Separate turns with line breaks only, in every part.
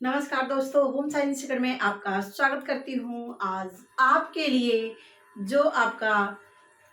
नमस्कार दोस्तों, home science sector में आपका स्वागत करती हूँ। आज आपके लिए जो आपका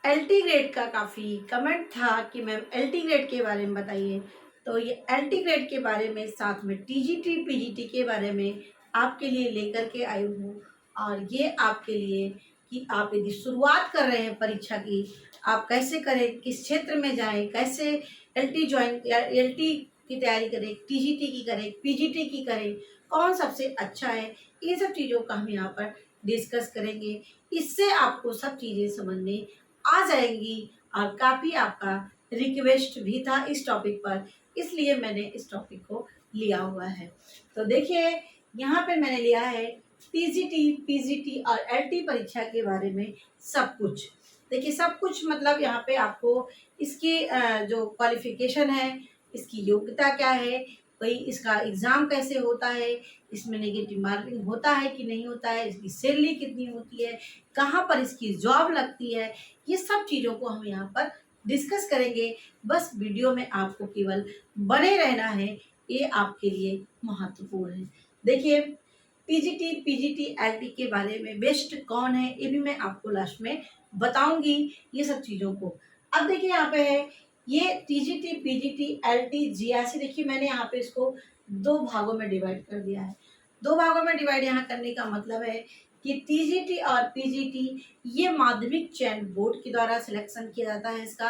एलटी ग्रेड का काफ़ी कमेंट था कि मैम एलटी ग्रेड के बारे में बताइए, तो ये एलटी ग्रेड के बारे में साथ में टीजीटी पीजीटी के बारे में आपके लिए लेकर के आई हूँ। और ये आपके लिए कि आप यदि शुरुआत कर रहे हैं परीक्षा की, आप कैसे करें, किस क्षेत्र में जाएं, कैसे एलटी ज्वाइन या एलटी की तैयारी करें, टीजीटी की करें, पीजीटी की करें, कौन सबसे अच्छा है, इन सब चीज़ों का हम यहाँ पर डिस्कस करेंगे। इससे आपको सब चीज़ें समझ में आ जाएंगी। और काफ़ी आपका रिक्वेस्ट भी था इस टॉपिक पर, इसलिए मैंने इस टॉपिक को लिया हुआ है। तो देखिए, यहाँ पे मैंने लिया है टीजीटी पीजीटी और एलटी परीक्षा के बारे में सब कुछ। देखिए, सब कुछ मतलब यहाँ पे आपको इसकी जो क्वालिफिकेशन है, इसकी योग्यता क्या है, भाई इसका एग्ज़ाम कैसे होता है, इसमें नेगेटिव मार्किंग होता है कि नहीं होता है, इसकी सैलरी कितनी होती है, कहाँ पर इसकी जॉब लगती है, ये सब चीज़ों को हम यहाँ पर डिस्कस करेंगे। बस वीडियो में आपको केवल बने रहना है, ये आपके लिए महत्वपूर्ण है। देखिए, पीजीटी पीजीटी एलटी के बारे में बेस्ट कौन है, ये भी मैं आपको लास्ट में बताऊंगी, ये सब चीज़ों को। अब देखिए, यहाँ पे है ये टीजीटी पीजीटी एलटी जीआरसी। देखिए, मैंने यहाँ पे इसको दो भागों में डिवाइड कर दिया है। दो भागों में डिवाइड यहाँ करने का मतलब है कि टीजीटी और पीजीटी ये माध्यमिक चयन बोर्ड के द्वारा सिलेक्शन किया जाता है इसका,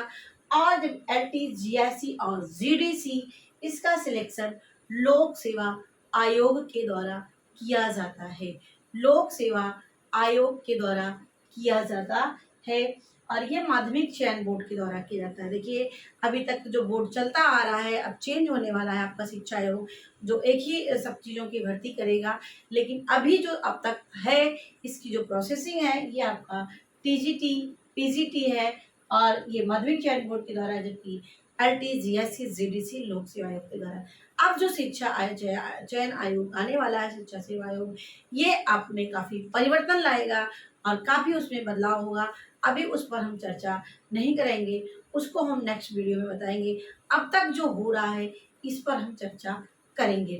और जब एलटी जीआरसी और जीडीसी इसका सिलेक्शन लोक सेवा आयोग के द्वारा किया जाता है। लोक सेवा आयोग के द्वारा किया जाता है और ये माध्यमिक चयन बोर्ड के द्वारा किया जाता है। देखिए, अभी तक जो बोर्ड चलता आ रहा है, अब चेंज होने वाला है आपका शिक्षा आयोग, जो एक ही सब चीज़ों की भर्ती करेगा। लेकिन अभी जो अब तक है, इसकी जो प्रोसेसिंग है, ये आपका टीजीटी पीजीटी है और ये माध्यमिक चयन बोर्ड के द्वारा, जबकि एलटी जीएससी जीडीसी लोक सेवा आयोग के द्वारा। अब जो शिक्षा चयन आयोग आने वाला है, शिक्षा सेवा आयोग, ये आप में काफ़ी परिवर्तन लाएगा और काफ़ी उसमें बदलाव होगा। अभी उस पर हम चर्चा नहीं करेंगे, उसको हम नेक्स्ट वीडियो में बताएंगे। अब तक जो हो रहा है, इस पर हम चर्चा करेंगे।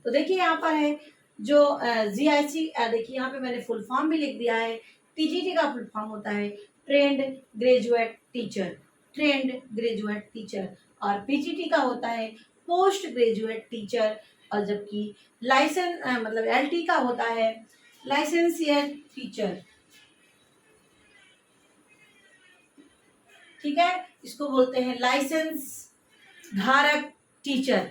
तो देखिए, यहाँ पर है जो जीआईसी। देखिए, यहाँ पे मैंने फुल फॉर्म भी लिख दिया है। टीजीटी का फुल फॉर्म होता है trained graduate teacher, trained graduate teacher. और पीजीटी का होता है पोस्ट ग्रेजुएट टीचर। और जबकि लाइसेंस मतलब एलटी का होता है लाइसेंसियर टीचर। ठीक है, इसको बोलते हैं लाइसेंस धारक टीचर।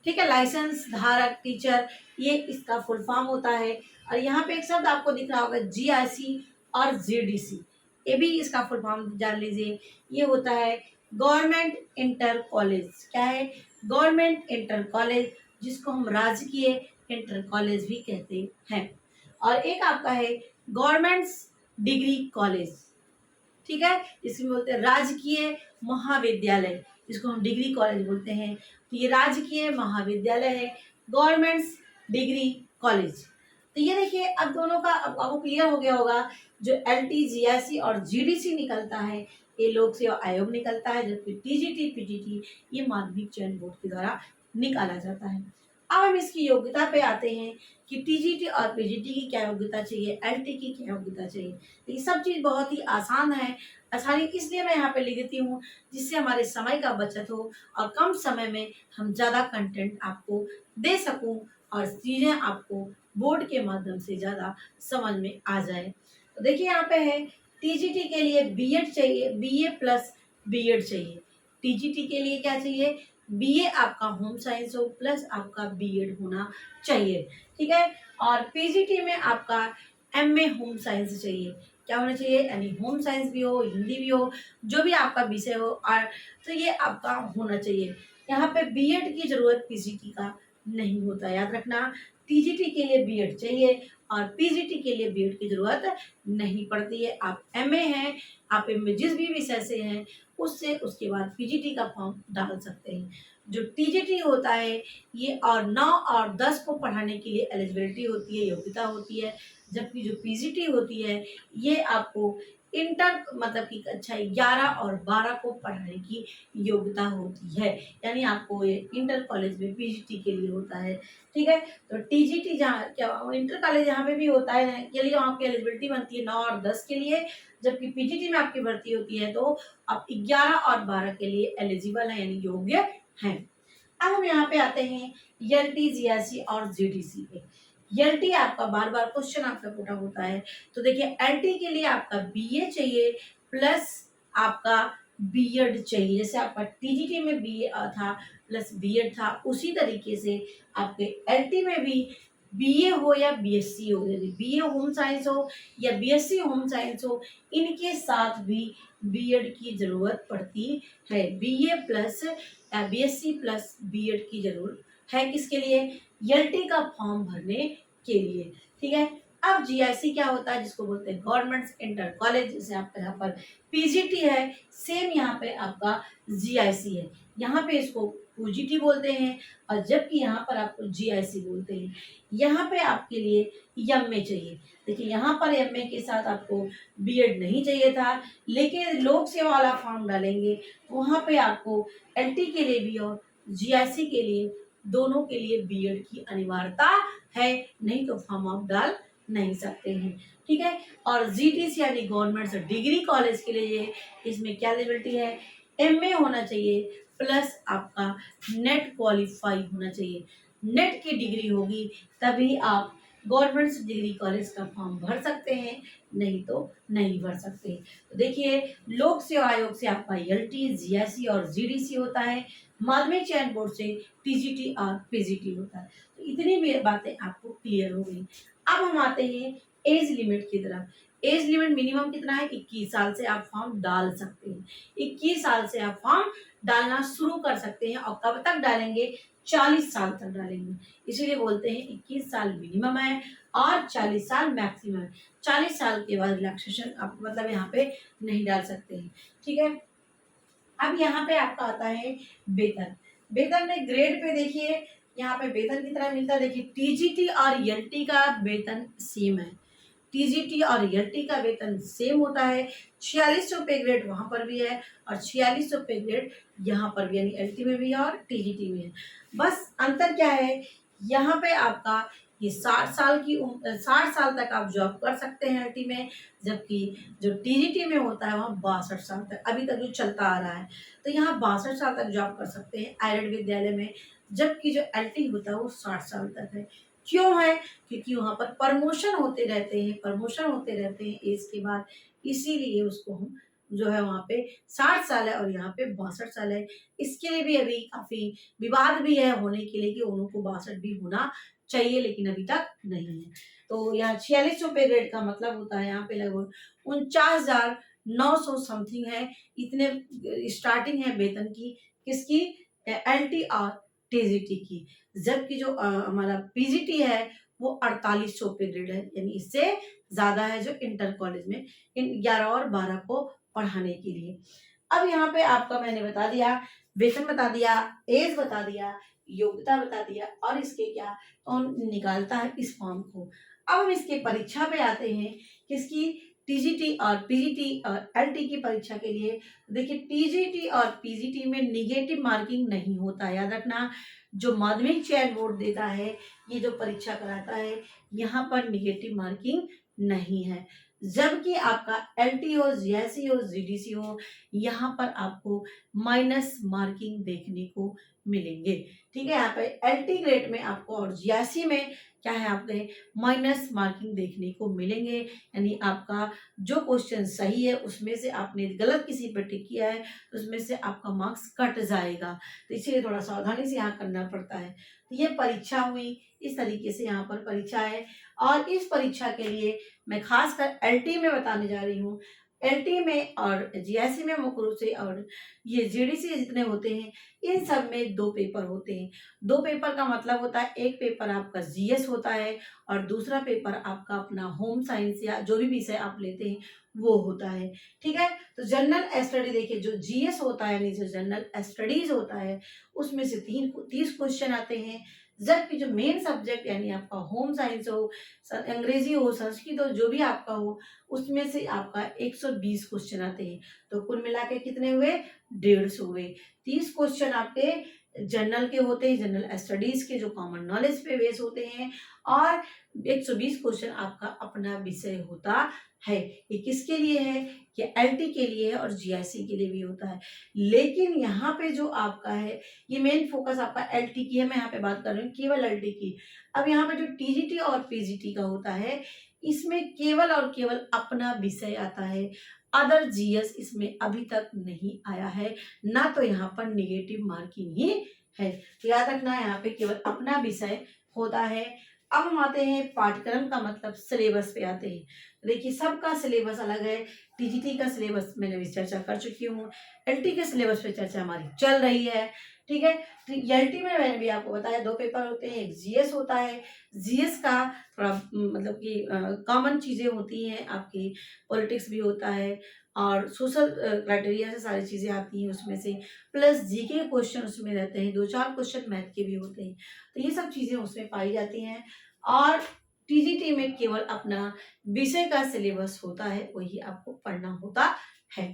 ठीक है, लाइसेंस धारक टीचर, ये इसका फुल फॉर्म होता है। और यहाँ पे एक शब्द आपको दिख रहा होगा जीआईसी और जीडीसी, ये भी इसका फुल फॉर्म जान लीजिए। ये होता है गवर्नमेंट इंटर कॉलेज। क्या है? गवर्नमेंट इंटर कॉलेज, जिसको हम राजकीय इंटर कॉलेज भी कहते हैं। और एक आपका है गवर्नमेंट्स डिग्री कॉलेज। ठीक है, इसमें बोलते हैं राजकीय महाविद्यालय, जिसको हम डिग्री कॉलेज बोलते हैं। तो ये राजकीय महाविद्यालय है, गवर्नमेंट्स डिग्री कॉलेज। तो ये देखिए, अब दोनों का अब आपको क्लियर हो गया होगा। जो एलटी जीआईसी और जीडीसी निकलता है, ये लोक सेवा आयोग निकलता है, जबकि टीजीटी पीजीटी ये माध्यमिक चयन बोर्ड के द्वारा निकाला जाता है। अब हम इसकी योग्यता पे आते हैं कि टीजीटी और पीजीटी की क्या योग्यता चाहिए, एलटी की क्या योग्यता चाहिए। ये सब चीज़ बहुत ही आसान है। आसानी इसलिए मैं यहाँ पे लिख देती हूँ, जिससे हमारे समय का बचत हो और कम समय में हम ज़्यादा कंटेंट आपको दे सकूँ और चीज़ें आपको बोर्ड के माध्यम से ज़्यादा समझ में आ जाए। तो देखिए, यहाँ पे है टीजीटी के लिए बीएड चाहिए, बीए प्लस बीएड चाहिए। टीजीटी के लिए क्या चाहिए? बीए आपका होम साइंस हो प्लस आपका बीएड होना चाहिए। ठीक है, और पीजीटी में आपका एमए होम साइंस चाहिए। क्या होना चाहिए? यानी होम साइंस भी हो, हिंदी भी हो, जो भी आपका विषय हो, और तो ये आपका होना चाहिए। यहाँ पे बीएड की जरूरत पीजीटी का नहीं होता, याद रखना। टीजीटी के लिए बीएड चाहिए और पीजीटी के लिए बीएड की जरूरत नहीं पड़ती है। आप एमए हैं, आप एमए जिस भी विषय से हैं, उससे उसके बाद पीजीटी का फॉर्म डाल सकते हैं। जो टीजीटी होता है, ये और 9 और 10 को पढ़ाने के लिए एलिजिबिलिटी होती है, योग्यता होती है। जबकि जो पीजीटी होती है, ये आपको इंटर मतलब कि कक्षा 11 और 12 को पढ़ने की योग्यता होती है। यानी आपको ये इंटर कॉलेज में पीजीटी के लिए होता है। ठीक है, तो टीजीटी जहाँ क्या इंटर कॉलेज जहाँ पे भी होता है के लिए आपकी एलिजिबिलिटी बनती है 9 और 10 के लिए, जबकि पीजीटी में आपकी भर्ती होती है तो आप 11 और 12 के लिए एलिजिबल है यानी योग्य हैं। अब हम यहाँ पे आते हैं एलटी, जीआईसी और जीडीसी पे। एलटी आपका बार बार क्वेश्चन आपका पूछा होता है, तो देखिए एलटी के लिए आपका बीए चाहिए प्लस आपका बीएड चाहिए। जैसे आपका टीजीटी में बीए था प्लस बीएड था, उसी तरीके से आपके एलटी में भी बीए हो या बीएससी हो, यदि बीए होम साइंस हो या बीएससी होम साइंस हो, इनके साथ भी बीएड की जरूरत पड़ती है। BA plus BSc plus BEd की जरूरत है किसके लिए? एलटी का फॉर्म भरने के लिए। ठीक है, अब जीआईसी क्या होता है, जिसको बोलते हैं गवर्नमेंट इंटर कॉलेज, जैसे आपका यहाँ पर पीजीटी है, सेम यहाँ पे आपका जीआईसी है। यहाँ पे इसको पीजीटी बोलते हैं और जबकि यहाँ पर आपको जीआईसी बोलते हैं। यहाँ पे आपके लिए एमए चाहिए। देखिए यहाँ पर एमए के साथ आपको बीएड नहीं चाहिए था, लेकिन लोक सेवा वाला फॉर्म डालेंगे तो वहाँ पे आपको एलटी के लिए भी और जीआईसी के लिए दोनों के लिए बीएड की अनिवार्यता है, नहीं तो फॉर्म आप डाल नहीं सकते हैं। ठीक है, और जीटीसी यानी गवर्नमेंट डिग्री कॉलेज के लिए इसमें क्या एलिजिबिलिटी है? एमए होना चाहिए प्लस आपका नेट क्वालिफाई होना चाहिए। नेट की डिग्री होगी तभी आप गवर्नमेंट डिग्री कॉलेज का फॉर्म भर सकते हैं, नहीं तो नहीं भर सकते। तो देखिए लोक सेवा आयोग से आपका एलटी, जीआईसी और जीडीसी होता है। माध्यमिक चयन बोर्ड से टीजीटी और पीजीटी होता है। तो इतनी भी बातें आपको क्लियर हो गई। अब हम आते हैं एज लिमिट की तरफ। एज लिमिट मिनिमम कितना है? 21 साल से आप फॉर्म डाल सकते हैं। 21 साल से आप फॉर्म डालना शुरू कर सकते हैं और कब तक डालेंगे? 40 साल तक डालेंगे। इसीलिए बोलते हैं 21 साल मिनिमम है और 40 साल मैक्सिमम है। 40 साल के बाद रिलैक्सेशन आप मतलब यहाँ पे नहीं डाल सकते हैं। ठीक है, अब यहाँ पे आपका आता है वेतन। वेतन में ग्रेड पे देखिए यहाँ पे वेतन कितना मिलता है। देखिए टीजीटी और एलटी का वेतन सेम है। टीजीटी और एलटी का वेतन सेम होता है। 4600 पे ग्रेड वहां पर भी है और 4600 पे ग्रेड यहाँ पर भी, यानी एलटी में भी है और टीजीटी में है। बस अंतर क्या है, यहाँ पे आपका ये 60 साल तक आप जॉब कर सकते हैं एलटी में, जबकि जो टीजीटी में होता है वहाँ 62 साल तक अभी तक जो चलता आ रहा है। तो यहाँ 62 साल तक जॉब कर सकते हैं आयरन विद्यालय में, जबकि जो एलटी होता है वो 60 साल तक है। क्यों है? क्योंकि वहाँ पर प्रमोशन होते रहते हैं एज के बाद, इसीलिए उसको हम जो है वहाँ पे 60 साल है और यहाँ पे 62 साल है। इसके लिए भी अभी काफी विवाद भी है होने के लिए कि उनको 62 भी होना चाहिए, लेकिन अभी तक नहीं है। तो यहाँ 4600 पे ग्रेड का मतलब होता है यहाँ पे लगभग 49,900 समथिंग है। इतने स्टार्टिंग है वेतन की, किसकी? एलटी और टीजीटी की। जबकि जो हमारा पीजीटी है वो 4800 पे ग्रेड है, यानी इससे ज्यादा है जो इंटर कॉलेज में इन 11 और 12 को पढ़ाने के लिए। अब यहाँ पे आपका मैंने बता दिया, वेतन बता दिया, एज बता दिया, योग्यता बता दिया और इसके क्या कौन निकालता है इस फॉर्म को। अब हम इसके परीक्षा पे आते हैं, किसकी? टीजीटी और पीजीटी और एलटी की परीक्षा के लिए। देखिए टीजीटी और पीजीटी में निगेटिव मार्किंग नहीं होता, याद रखना। जो माध्यमिक चयन बोर्ड देता है, ये जो परीक्षा कराता है, यहाँ पर निगेटिव मार्किंग नहीं है। जबकि आपका एलटी हो, जीआईसी हो, जीडीसी हो, यहाँ पर आपको माइनस मार्किंग देखने को मिलेंगे। ठीक है, यहाँ पे एलटी ग्रेड में आपको और जीआईसी में क्या है आपके माइनस मार्किंग देखने को मिलेंगे। यानी आपका जो क्वेश्चन सही है उसमें से आपने गलत किसी पर टिक किया है, उसमें से आपका मार्क्स कट जाएगा। तो इसीलिए थोड़ा सावधानी से यहाँ करना पड़ता है। तो ये परीक्षा हुई, इस तरीके से यहाँ पर परीक्षा है। और इस परीक्षा के लिए मैं खासकर एलटी में बताने जा रही हूँ। एलटी में और जीआईसी में मुख्य रूप से और ये जीडीसी जितने होते हैं, इन सब में 2 पेपर होते हैं। 2 पेपर का मतलब होता है, एक पेपर आपका जीएस होता है और दूसरा पेपर आपका अपना होम साइंस या जो भी विषय आप लेते हैं वो होता है। ठीक है, तो जनरल स्टडी देखिए, जो जीएस होता है यानी जो जनरल स्टडीज होता है उसमें से 30 क्वेश्चन आते हैं, जबकि जो मेन सब्जेक्ट यानी आपका होम साइंस हो, अंग्रेजी हो, संस्कृत हो, जो भी आपका हो, उसमें से आपका 120 क्वेश्चन आते हैं। तो कुल मिला के कितने हुए? 150 हुए। 30 क्वेश्चन आपके जनरल के होते हैं, जनरल स्टडीज के जो कॉमन नॉलेज पे बेस होते हैं, और 120 क्वेश्चन आपका अपना विषय होता है। ये किसके लिए है? ये एलटी के लिए है और जीआईसी के लिए भी होता है। लेकिन यहाँ पे जो आपका है, ये मेन फोकस आपका एलटी की है, मैं यहाँ पे बात कर रही हूँ केवल एलटी की। अब यहाँ पे जो टीजीटी और पीजीटी का होता है, इसमें केवल और केवल अपना विषय आता है, अदर जीएस इसमें अभी तक नहीं आया है, ना तो यहाँ पर निगेटिव मार्किंग ही है। तो याद रखना, यहाँ पे केवल अपना विषय होता है। अब हम आते हैं पाठ्यक्रम का मतलब सिलेबस पे आते हैं। देखिए, सबका सिलेबस अलग है। टीजीटी का सिलेबस मैंने भी चर्चा कर चुकी हूँ, एलटी के सिलेबस पे चर्चा हमारी चल रही है। ठीक है, तो एलटी में मैंने भी आपको बताया 2 पेपर होते हैं, एक जीएस होता है। जीएस का थोड़ा मतलब कि कॉमन चीजें होती हैं आपकी, पॉलिटिक्स भी होता है और सोशल क्राइटेरिया से सारी चीजें आती हैं उसमें से, प्लस जीके के क्वेश्चन उसमें रहते हैं, 2-4 क्वेश्चन मैथ के भी होते हैं। तो ये सब चीजें उसमें पाई जाती हैं। और टीजीटी में केवल अपना विषय का सिलेबस होता है, वही आपको पढ़ना होता है।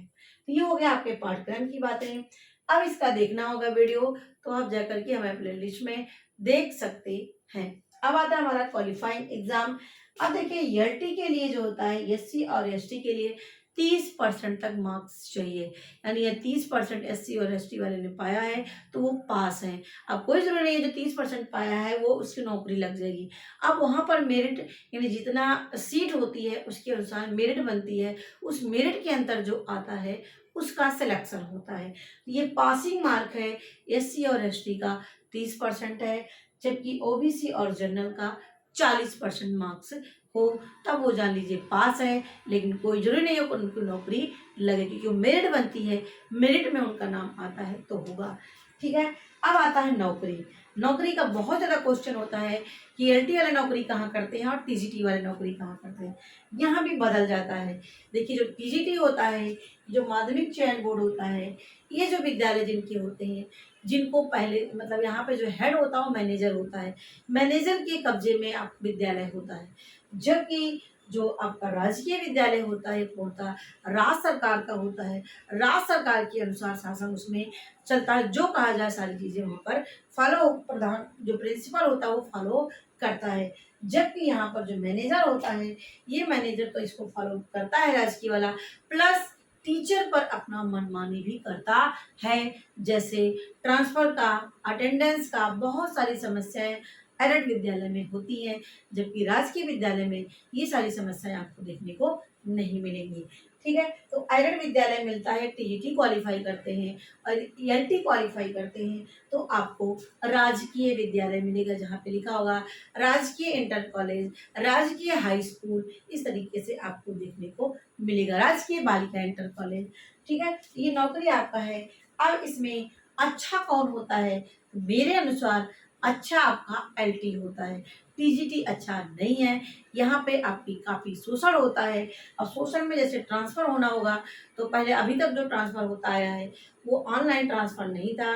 तो ये हो गया आपके पाठ्यक्रम की बातें। अब इसका देखना होगा वीडियो, तो आप जाकर के हमारे प्लेलिस्ट में देख सकते हैं। अब आता है हमारा क्वालिफाइंग एग्जाम। अब देखिए, एलटी के लिए जो होता है, एससी और एसटी के लिए 30% तक मार्क्स चाहिए, यानी ये 30% एससी और एसटी वाले ने पाया है तो वो पास है। अब कोई जरूरी नहीं है जो 30% पाया है वो उसकी नौकरी लग जाएगी। अब वहां पर मेरिट यानी जितना सीट होती है उसके अनुसार मेरिट बनती है, उस मेरिट के अंतर जो आता है उसका सिलेक्शन होता है। ये पासिंग मार्क है, एससी और एसटी का 30% है, जबकि ओबीसी और जनरल का 40% मार्क्स हो, तब वो जान लीजिए पास है। लेकिन कोई जरूरी नहीं है कि उनको नौकरी लगे, क्योंकि वो मेरिट बनती है, मेरिट में उनका नाम आता है तो होगा। ठीक है, अब आता है नौकरी। नौकरी का बहुत ज़्यादा क्वेश्चन होता है कि एलटी वाले नौकरी कहाँ करते हैं और टीजीटी वाले नौकरी कहाँ करते हैं, यहाँ भी बदल जाता है। देखिए, जो टीजीटी होता है, जो माध्यमिक चयन बोर्ड होता है, ये जो विद्यालय जिनके होते हैं, जिनको पहले मतलब यहाँ पे जो हेड होता है वो मैनेजर होता है, मैनेजर के कब्जे में आप विद्यालय होता है। जबकि जो आपका राजकीय विद्यालय होता है पूर्णतः राज्य सरकार का होता है, राज्य सरकार के अनुसार शासन उसमें चलता है, जो कहा जाए सारी चीजें वहां पर फॉलो, प्रधान जो प्रिंसिपल होता है वो फॉलो करता है। जबकि यहाँ पर जो मैनेजर होता है, ये मैनेजर तो इसको फॉलो करता है राजकीय वाला, प्लस टीचर पर अपना मनमानी भी करता है, जैसे ट्रांसफर का, अटेंडेंस का, बहुत सारी समस्याएं एडेड विद्यालय में होती हैं, जबकि राजकीय विद्यालय में ये सारी समस्याएं आपको देखने को नहीं मिलेंगी। ठीक है, तो एडेड विद्यालय मिलता है, टीईटी क्वालिफाई करते हैं और एलटी क्वालिफाई करते हैं तो आपको राजकीय विद्यालय मिलेगा, जहाँ पे लिखा होगा राजकीय इंटर कॉलेज, राजकीय हाई स्कूल, इस तरीके से आपको देखने को मिलेगा, राजकीय बालिका इंटर कॉलेज। ठीक है, ये नौकरी आपका है। अब इसमें अच्छा कौन होता है? मेरे अनुसार अच्छा आपका एलटी होता है, टीजीटी अच्छा नहीं है। यहाँ पे आपकी काफी शोषण होता है, और शोषण में जैसे ट्रांसफर होना होगा, तो पहले अभी तक जो ट्रांसफर होता आया है वो ऑनलाइन ट्रांसफर नहीं था,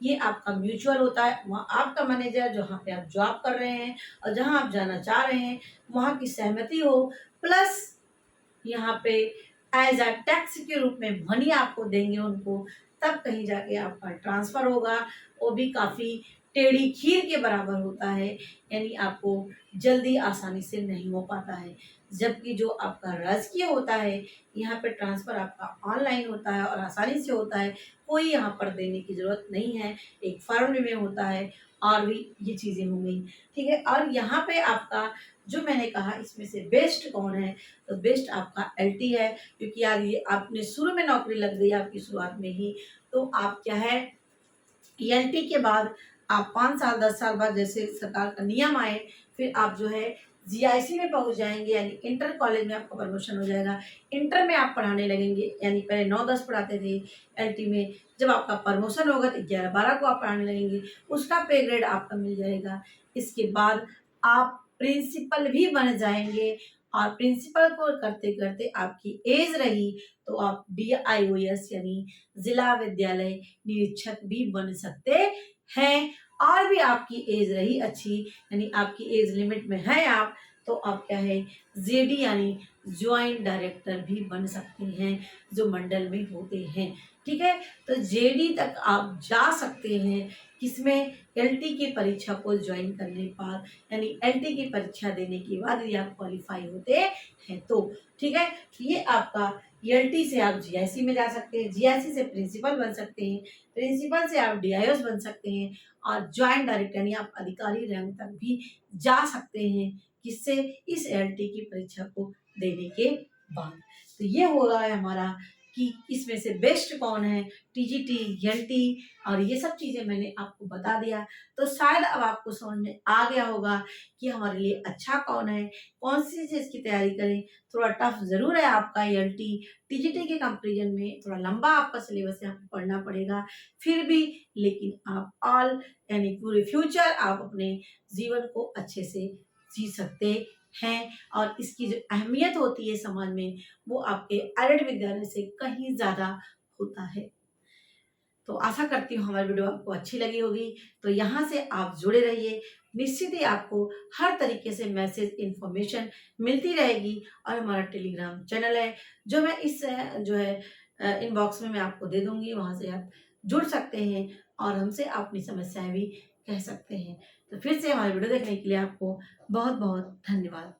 ये आपका म्यूचुअल होता है। वहाँ आपका मैनेजर जहाँ पे आप जॉब कर रहे हैं और जहाँ आप जाना चाह रहे हैं वहाँ की सहमति हो, प्लस यहाँ पे एज अ टैक्स के रूप में मनी आपको देंगे उनको, तब कहीं जाके आपका ट्रांसफर होगा। वो भी काफी टेढ़ी खीर के बराबर होता है, यानी आपको जल्दी आसानी से नहीं हो पाता है। जबकि जो आपका राजकीय होता है, यहाँ पे ट्रांसफर आपका ऑनलाइन होता है और आसानी से होता है, कोई यहाँ पर देने की जरूरत नहीं है, एक फॉर्म में होता है, और भी ये चीजें हो गई। ठीक है, और यहाँ पे आपका जो मैंने कहा इसमें से बेस्ट कौन है, तो बेस्ट आपका एलटी है, क्योंकि यार ये आपने शुरू में नौकरी लग गई आपकी शुरुआत में ही, तो आप क्या है, एलटी के बाद आप 5 साल 10 साल बाद जैसे सरकार का नियम आए, फिर आप जो है जीआईसी में पहुंच जाएंगे, यानी इंटर कॉलेज में आपका प्रमोशन हो जाएगा, इंटर में आप पढ़ाने लगेंगे, यानी पहले 9-10 पढ़ाते थे एलटी में, जब आपका प्रमोशन होगा तो 11-12 को आप पढ़ाने लगेंगे, उसका पे ग्रेड आपका मिल जाएगा। इसके बाद आप प्रिंसिपल भी बन जाएंगे, और प्रिंसिपल को करते करते आपकी एज रही तो आप DIOS यानी जिला विद्यालय निरीक्षक भी बन सकते हैं। और भी आपकी एज रही अच्छी, यानी आपकी एज लिमिट में है आप, तो आप क्या है JD यानी ज्वाइंट डायरेक्टर भी बन सकते हैं, जो मंडल में होते हैं। ठीक है, तो JD तक आप जा सकते हैं, किसमें LT की परीक्षा को ज्वाइन करने पर, यानी LT की परीक्षा देने के बाद यदि आप क्वालिफाई होते हैं तो। ठीक है, ये आपका LT से आप GIC में जा सकते हैं, GIC से प्रिंसिपल बन सकते हैं, प्रिंसिपल से आप DIOS बन सकते हैं, और ज्वाइंट डायरेक्टर यानी आप अधिकारी रैंक तक भी जा सकते हैं, किससे, इस LT की परीक्षा को देने के बाद। तो ये हो रहा है हमारा कि इसमें से बेस्ट कौन है, TGT, LT, और ये सब चीज़ें मैंने आपको बता दिया। तो शायद अब आपको समझ में आ गया होगा कि हमारे लिए अच्छा कौन है, कौन सी चीज़ की तैयारी करें। थोड़ा टफ ज़रूर है आपका LT, TGT के कंपैरिजन में थोड़ा लंबा आपका सिलेबस है, आपको पढ़ना पड़ेगा, फिर भी लेकिन आप ऑल यानी पूरे फ्यूचर आप अपने जीवन को अच्छे से जी सकते हैं। और इसकी जो अहमियत होती है समाज में, वो आपके एडेड विद्यालय से कहीं ज़्यादा होता है। तो आशा करती हूँ हमारी वीडियो आपको अच्छी लगी होगी। तो यहाँ से आप जुड़े रहिए, निश्चित ही आपको हर तरीके से मैसेज इन्फॉर्मेशन मिलती रहेगी। और हमारा टेलीग्राम चैनल है, जो मैं इस जो है इनबॉक्स में मैं आपको दे दूँगी, वहाँ से आप जुड़ सकते हैं और हमसे आप अपनी समस्याएँ भी कह सकते हैं। तो फिर से हमारी वीडियो देखने के लिए आपको बहुत-बहुत धन्यवाद।